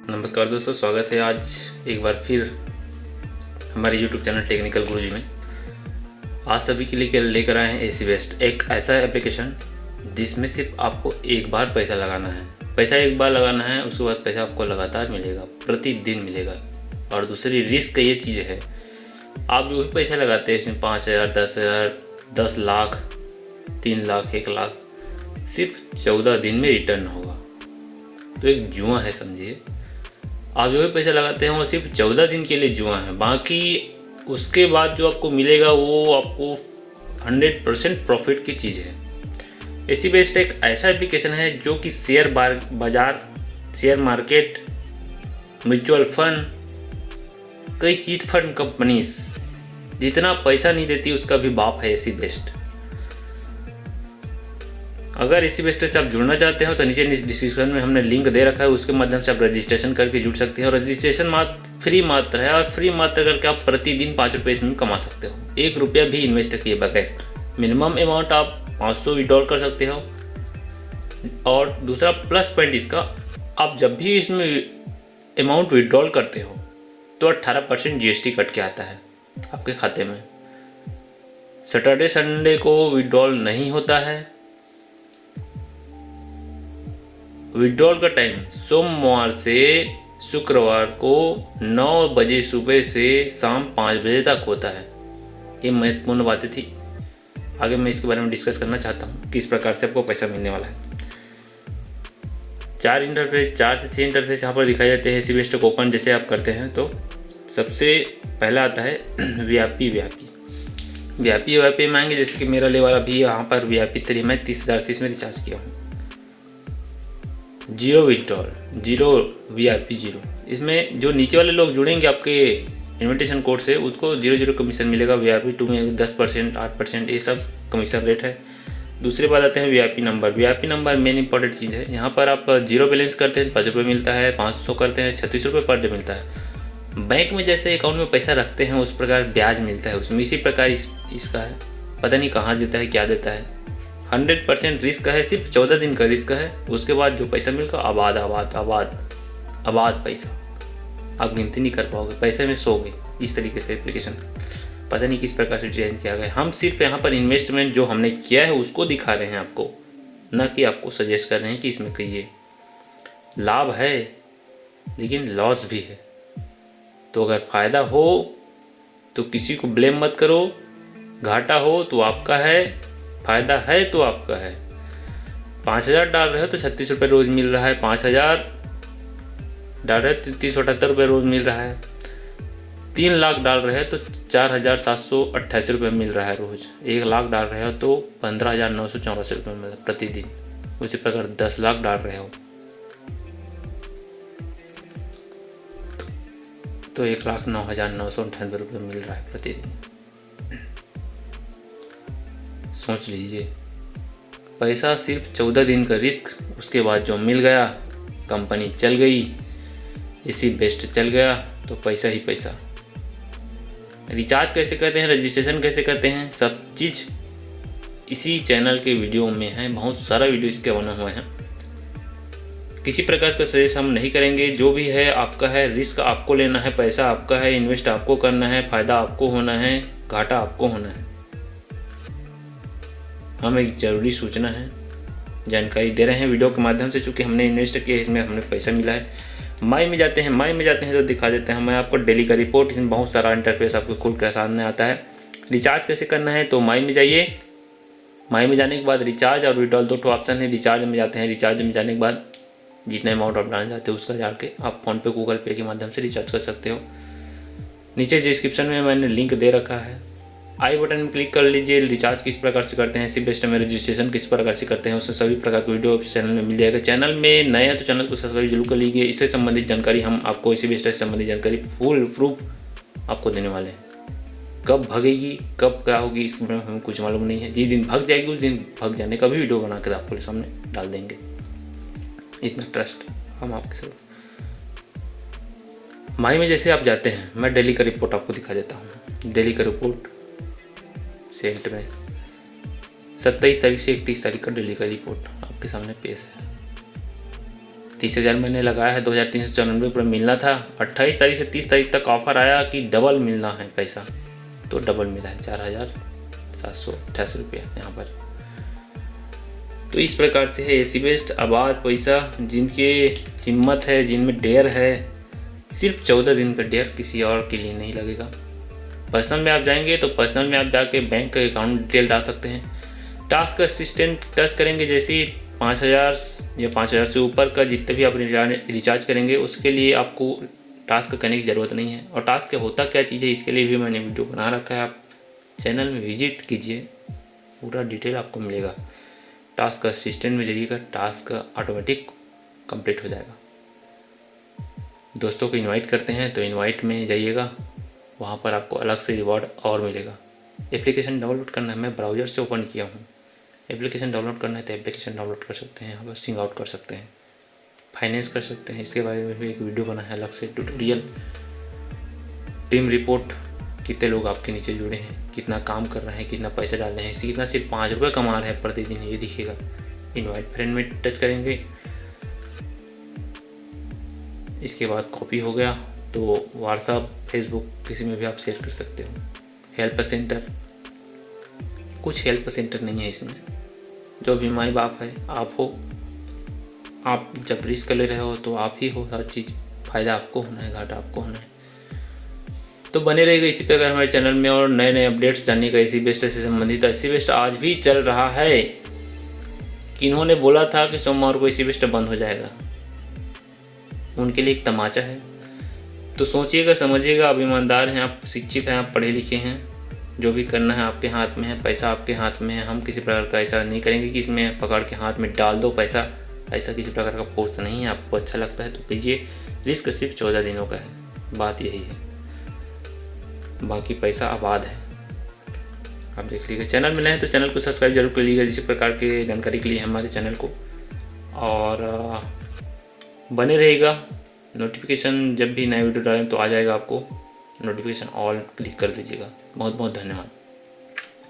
नमस्कार दोस्तों, स्वागत है आज एक बार फिर हमारे YouTube चैनल टेक्निकल गुरुजी में। आज सभी के लिए लेकर आए हैं एसी बेस्ट, एक ऐसा एप्लीकेशन जिसमें सिर्फ आपको एक बार पैसा लगाना है। पैसा एक बार लगाना है, उसके बाद पैसा आपको लगातार मिलेगा, प्रतिदिन मिलेगा। और दूसरी रिस्क ये चीज़ है, आप जो भी पैसा लगाते हैं इसमें 5,000, 10,000, 10 लाख, 3 लाख, 1 लाख, सिर्फ 14 दिन में रिटर्न होगा। तो एक जुआ है समझिए। आप जो भी पैसा लगाते हैं वो सिर्फ 14 दिन के लिए जुआ है, बाकी उसके बाद जो आपको मिलेगा वो आपको 100% प्रॉफिट की चीज़ है। एसी बेस्ट एक ऐसा एप्लीकेशन है जो कि शेयर बाजार, शेयर मार्केट, म्यूचुअल फंड, कई चीट फंड कंपनीज जितना पैसा नहीं देती उसका भी बाप है एसी बेस्ट। अगर एसी बेस्ट से आप जुड़ना चाहते हो तो नीचे डिस्क्रिप्शन में हमने लिंक दे रखा है, उसके माध्यम से आप रजिस्ट्रेशन करके जुड़ सकते हैं। और रजिस्ट्रेशन फ्री मात्र है, और फ्री मात्र करके आप प्रतिदिन 5 रुपये इसमें कमा सकते हो, 1 रुपया भी इन्वेस्ट किए बगैर। मिनिमम अमाउंट आप 500 विड्रॉल कर सकते हो। और दूसरा प्लस पॉइंट इसका, आप जब भी इसमें अमाउंट विड्रॉल करते हो तो 18% GST कट के आता है आपके खाते में। सैटरडे संडे को विड्रॉल नहीं होता है। विड्रॉल का टाइम सोमवार से शुक्रवार को 9 बजे सुबह से शाम 5 बजे तक होता है। ये महत्वपूर्ण बातें थी, आगे मैं इसके बारे में डिस्कस करना चाहता हूँ किस प्रकार से आपको पैसा मिलने वाला है। 4 से 6 इंटरफेस यहाँ पर दिखाई जाते हैं। एसी बेस्ट को ओपन जैसे आप करते हैं तो सबसे पहला आता है वीआईपी मांगे, जैसे कि मेरा ले वाला भी यहाँ पर वीआईपी 3 मैं 30,000 से इसमें रिचार्ज किया हूँ। Zero withdrawal, zero VIP zero. इसमें जो नीचे वाले लोग जुड़ेंगे आपके इनविटेशन कोड से, उसको 0 कमीशन मिलेगा। वीआईपी 2 में 10%, 8%, ये सब कमीशन रेट है। दूसरी बात आते हैं वीआईपी नंबर मेन इंपॉर्टेंट चीज़ है। यहाँ पर आप 0 बैलेंस करते हैं 5 रुपये मिलता है, 500 करते हैं 36 रुपये पर डे मिलता है। बैंक में जैसे अकाउंट में पैसा रखते हैं उस प्रकार ब्याज मिलता है उसमें, इसी प्रकार इसका है। पता नहीं कहाँ देता है, क्या देता है। 100% रिस्क है, सिर्फ 14 दिन का रिस्क है। उसके बाद जो पैसा मिलेगा आबाद पैसा, आप गिनती नहीं कर पाओगे, पैसे में सोओगे। इस तरीके से एप्लीकेशन पता नहीं किस प्रकार से डिजाइन किया गया है। हम सिर्फ यहाँ पर इन्वेस्टमेंट जो हमने किया है उसको दिखा रहे हैं आपको, न कि आपको सजेस्ट कर रहे हैं कि इसमें कहिए। लाभ है लेकिन लॉस भी है, तो अगर फ़ायदा हो तो किसी को ब्लेम मत करो, घाटा हो तो आपका है, फ़ायदा है तो आपका है। 5,000 डाल रहे हो तो 36 रुपये रोज़ मिल रहा है, 5,000 डाल रहे हो तो 378 रुपये रोज़ मिल रहा है, 3 लाख डाल रहे हो तो 4,788 रुपये मिल रहा है रोज़, 1 लाख डाल रहे हो तो 15,984 रुपये मिल रहा है प्रतिदिन। उसी प्रकार 10 लाख डाल रहे हो तो 1,09,998 रुपये मिल रहा है प्रतिदिन। सोच लीजिए, पैसा सिर्फ 14 दिन का रिस्क, उसके बाद जो मिल गया, कंपनी चल गई, एसी बेस्ट चल गया, तो पैसा ही पैसा। रिचार्ज कैसे करते हैं, रजिस्ट्रेशन कैसे करते हैं, सब चीज़ इसी चैनल के वीडियो में है। बहुत सारा वीडियो इसके बना हुआ है। किसी प्रकार का सजेस्ट हम नहीं करेंगे, जो भी है आपका है। रिस्क आपको लेना है, पैसा आपका है, इन्वेस्ट आपको करना है, फ़ायदा आपको होना है, घाटा आपको होना है। हम एक ज़रूरी सूचना है, जानकारी दे रहे हैं वीडियो के माध्यम से। चूँकि हमने इन्वेस्ट किया, इसमें हमें पैसा मिला है। माई में जाते हैं तो दिखा देते हैं मैं आपको डेली का रिपोर्ट। इसमें बहुत सारा इंटरफेस आपको खुल कर सामने आता है। रिचार्ज कैसे करना है तो माई में जाइए। माई में जाने के बाद रिचार्ज और विड्रॉल 2 ऑप्शन है। रिचार्ज में जाते हैं, रिचार्ज में जाने के बाद जितना अमाउंट आप डालना चाहते हो उसका जाके आप फ़ोनपे, गूगल पे के माध्यम से रिचार्ज कर सकते हो। नीचे डिस्क्रिप्शन में मैंने लिंक दे रखा है, आई बटन में क्लिक कर लीजिए। रिचार्ज किस प्रकार से करते हैं, एसी बेस्ट में रजिस्ट्रेशन किस प्रकार से करते हैं, उसमें सभी प्रकार के वीडियो चैनल में मिल जाएगा। चैनल में नए हैं तो चैनल को सब्सक्राइब जरूर कर लीजिए। इससे संबंधित जानकारी हम आपको, एसी बेस्ट से संबंधित जानकारी फुल प्रूफ आपको देने वाले हैं। कब भगेगी, कब क्या होगी, इसके बारे में हमें कुछ मालूम नहीं है। जिस दिन भग जाएगी उस दिन भग जाने का भी वीडियो बना कर आपके सामने डाल देंगे। इतना ट्रस्ट हम आपके साथ। माई में जैसे आप जाते हैं, मैं डेली का रिपोर्ट आपको दिखा देता हूँ। डेली का रिपोर्ट सेंट में 27 तारीख से 31 तारीख का डेली का रिपोर्ट आपके सामने पेश है। 30,000 मैंने लगाया है, 2,394 रुपये मिलना था। 28 तारीख से 30 तारीख तक ऑफ़र आया कि डबल मिलना है पैसा, तो डबल मिला है 4,788 रुपये यहाँ पर। तो इस प्रकार से है AC बेस्ट आबाद पैसा। जिनके हिम्मत है, जिनमें डेयर है, सिर्फ 14 दिन का डेयर, किसी और के लिए नहीं लगेगा। पर्सनल में आप जाएंगे तो पर्सनल में आप जाके बैंक का अकाउंट डिटेल डाल सकते हैं। टास्क असिस्टेंट टच करेंगे, जैसे 5,000 या 5,000 से ऊपर का जितने भी आप रिचार्ज करेंगे, उसके लिए आपको टास्क करने की ज़रूरत नहीं है। और टास्क होता क्या चीज़ है, इसके लिए भी मैंने वीडियो बना रखा है, आप चैनल में विजिट कीजिए, पूरा डिटेल आपको मिलेगा। टास्क असिस्टेंट में जाइएगा, टास्क ऑटोमेटिक कंप्लीट हो जाएगा। दोस्तों को इनवाइट करते हैं तो इनवाइट में जाइएगा, वहाँ पर आपको अलग से रिवॉर्ड और मिलेगा। एप्लीकेशन डाउनलोड करना है, मैं ब्राउज़र से ओपन किया हूँ। एप्लीकेशन डाउनलोड करना है तो एप्लीकेशन डाउनलोड कर सकते हैं, यहाँ पर सिंग आउट कर सकते हैं, फाइनेंस कर सकते हैं। इसके बारे में भी एक वीडियो बना है अलग से, ट्यूटोरियल। टीम रिपोर्ट, कितने लोग आपके नीचे जुड़े हैं, कितना काम कर रहे हैं, कितना पैसा डाल रहे हैं, कितना सिर्फ 5 रुपये कमा रहे हैं प्रतिदिन, ये दिखेगा। इनवाइट फ्रेंड में टच करेंगे, इसके बाद कॉपी हो गया तो व्हाट्सएप, फेसबुक, किसी में भी आप शेयर कर सकते हो। हेल्प सेंटर, कुछ हेल्प सेंटर नहीं है इसमें। जो भी माई बाप है, आप हो, आप जब रिस्क ले रहे हो तो आप ही हो, हर चीज़ फ़ायदा आपको होना है, घाटा आपको होना है। तो बने रहेगा इसी प्रकार हमारे चैनल में, और नए नए अपडेट्स जानने का AC बेस्ट से संबंधित। AC बेस्ट आज भी चल रहा है। किन्होंने बोला था कि सोमवार को AC बेस्ट बंद हो जाएगा, उनके लिए एक तमाचा है। तो सोचिएगा, समझिएगा, आप ईमानदार हैं, आप शिक्षित हैं, आप पढ़े लिखे हैं, जो भी करना है आपके हाथ में है, पैसा आपके हाथ में है। हम किसी प्रकार का ऐसा नहीं करेंगे कि इसमें पकड़ के हाथ में डाल दो पैसा, ऐसा किसी प्रकार का फोर्स नहीं है। आपको अच्छा लगता है तो कीजिए, रिस्क सिर्फ 14 दिनों का है, बात यही है, बाकी पैसा आबाद है। आप देख लीजिए। चैनल में नए हैं तो चैनल को सब्सक्राइब जरूर कर लीजिएगा, इसी प्रकार की जानकारी के लिए हमारे चैनल को, और बने रहेगा। नोटिफिकेशन जब भी नए वीडियो डालें तो आ जाएगा, आपको नोटिफिकेशन ऑल क्लिक कर दीजिएगा। बहुत बहुत धन्यवाद।